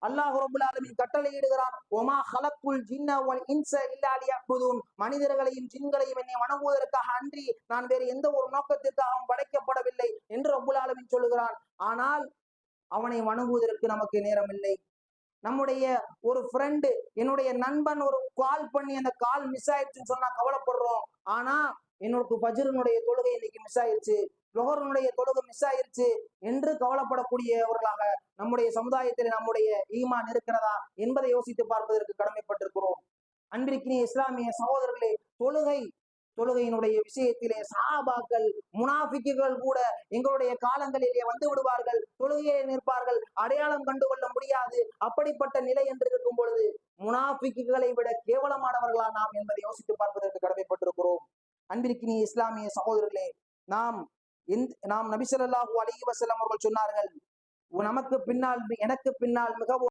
அல்லாஹ் ரப்பல் ஆலமீன் கட்டளையிடுகிறான், ஒமா ஹலக்குல் ஜின்ன வல் இன்ஸ இல்லா லியஅ்புதூன், மனிதர்களையும் ஜின்களையும் என்னை வணங்குவதற்காக அன்றி நான் வேறு எந்த ஒரு நோக்கத்திற்காகவும் படைக்கப்படவில்லை என்று ரப்பல் ஆலமீன் சொல்லுகிறான். ஆனால் அவனை வணங்குவதற்கு நமக்கு நேரம் இல்லை. நம்முடைய ஒரு ஃப்ரெண்டு, என்னுடைய நண்பன் ஒரு கால் பண்ணி அந்த கால் மிஸ் ஆயிடுச்சுன்னு சொன்னா கவலைப்படுறோம். ஆனா என்னோட ஃபஜ்ருனுடைய தொழுகை இன்னைக்கு மிஸ் ஆயிருச்சு, லுஹருனுடைய தொழுகை மிஸ் ஆயிருச்சு என்று கவலைப்படக்கூடியவர்களாக நம்முடைய சமுதாயத்தில் நம்முடைய ஈமான் இருக்கிறதா என்பதை யோசித்து பார்ப்பதற்கு கடமைப்பட்டிருக்கிறோம். அன்பிற்கினிய இஸ்லாமிய சகோதரர்களே, தொழுகையினுடைய விஷயத்திலே சஹாபாக்கள், முனாஃபிக்குகள் கூட எங்களுடைய காலங்களிலே வந்து விடுவார்கள், தொழுகையை நிற்பார்கள், அடையாளம் கண்டுகொள்ள முடியாது. அப்படிப்பட்ட நிலை என்று இருக்கும் பொழுது முனாஃபிக்குகளை விட கேவலமானவர்களா நாம் என்பதை யோசித்து பார்ப்பதற்கு கடமைப்பட்டிருக்கிறோம். அன்பிற்கினிய இஸ்லாமிய சகோதரர்களே, நாம் நபி ஸல்லல்லாஹு அலைஹி வஸல்லம் அவர்கள் சொன்னார்கள், நமக்கு பின்னால் எனக்கு பின்னால் மிகவும்